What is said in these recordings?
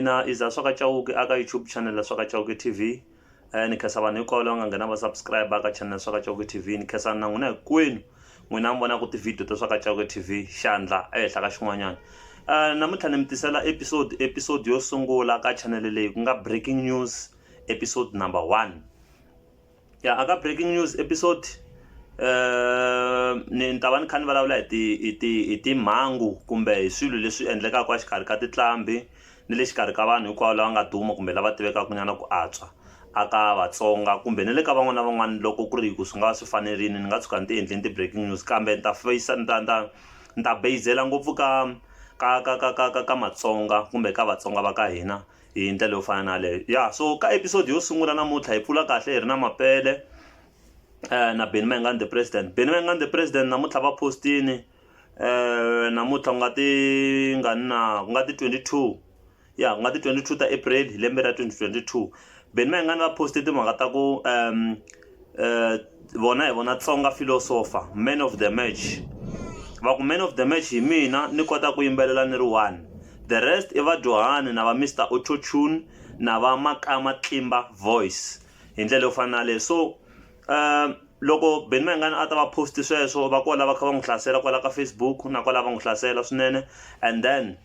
mina iza Swaka Chauke aka YouTube channel la Swaka Chauke TV. Ni khasa vanhu hinkwavo lava nga nghena va subscribe aka channel Swaka Chauke TV. Ni khasa na n'wina hinkwenu n'wina mi vona ku ti-video ta Swaka Chauke TV xandla ehenhla ka xin'wanyana. Namuntlha ni mi tisela episode yo sungula ka channel leyi ku nga breaking news episode number 1. Ya aka breaking news episode ni ta va ni kha ni vulavula hi timhangu kumbe hi swilo leswi endlekaka exikarhi ka titlambi ni le xikarhi ka vanhu hinkwavo lava nga duma kumbe lava tivekaka nyana ku antswa aka Vatsonga kumbe ni le ka van'wana na van'wana loko ku ri ku swi nga swi fanerini ni nga tshuka ni ti endleni ti-breaking news kambe ni ta ni ta basela ngopfu ka Matsonga kumbe ka Vatsonga va ka hina hi ndlela yo fana na leyo. Ya so ka episode yo sungula namuntlha hi pfula kahle hi ri na Mapele na Mayengani the president. Mayengani the president namuntlha va postini namuntlha ku nga ti 22 ya ku nga ti 22 ta April hi lembe ra 2022. Mayengani va poste timhaka ta ku vona hi vona Tsonga philosopher man of the match. Va ku man of the match hi mina ni kota ku yimbelela ni ri one, the rest i vadyuhani na va Mr Auto-Tune na va Makama Tlimba voice hi ndlela yo fana na leyo. So loko Mayengani a ta va post sweswo va kola va kha va n'wi hlasela kwala ka Facebook na kwala va n'wi hlasela swinene, and then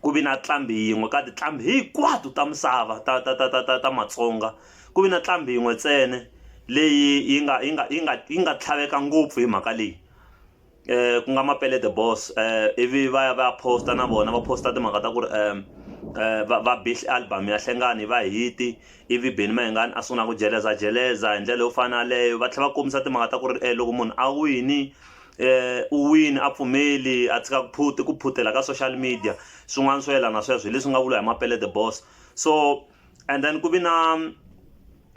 ku vi na tlambi yin'we ka titlambi hinkwato ta misava ta Matsonga, ku vi na tlambi yin'we ntsene leyi yi nga tlhaveka ngopfu hi mhaka leyi ku nga Mapele the boss. Ivi va posta na vona va posta timhaka ta ku ri va bihle album ya Hlengani va hiti, ivi Mayengani a sungula ku jeleza hi ndlela yo fana leyo va tlhela va kombisa timhaka ta ku ri loko munhu a wini u win a pfumeli a tshika ku phutela ka social media swin'wana swo yelana sweswo leswi nga vula hi Mapele the boss. So and then ku vi na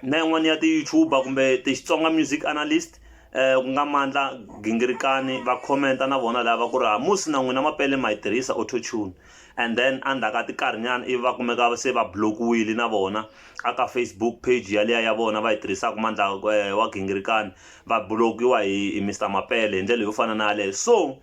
yin'wana ya ti-YouTuber kumbe ti-Xitsonga music analyst ku nga Mandla Gingirikani va commenta na vona lava ku ri musi na n'wina Mapele ma yi tirhisa Auto-Tune, and then andaka tikarhinyana ivi va kumeka se va blokiwile na vona aka Facebook page yaliya ya vona va yi tirhisaka Mandla wa Gingirikani va blokiwa hi Mr Mapele hi ndlela yo fana na yaleyo. So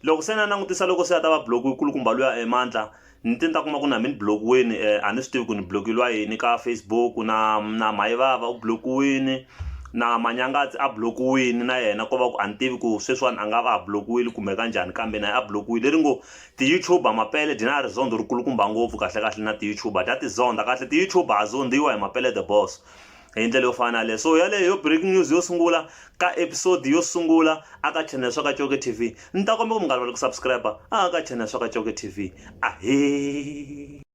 loko se na langutisa loko se a ta va blokiwi kulukumba luya Mandla ni ta kuma ku na mi ni blokiwini a ni swi tivi ku ni blokiliwa yini ka Facebook na Mayivava u blokiwini na Manyangatsi a blokiwini na yena ko va ku a ni tivi ku sweswiwani a nga va a blokiwile kumbe kanjhani, kambe na a blokiwile. Leri ngo ti-YouTuber Mapele dina ri zondo ri kulukumba ngopfu kahle na ti-YouTuber ta tizonda kahle ti-YouTuber a zondiwa hi Mapele the boss hi ndlela yo fana leyo. So yaleyo breaking news yo sungula ka episode yo sungula aka channel Swaka Chauke TV. Ni ta kombela ku mi nga rivali ku subscribe aka channel Swaka Chauke TV. Ahee.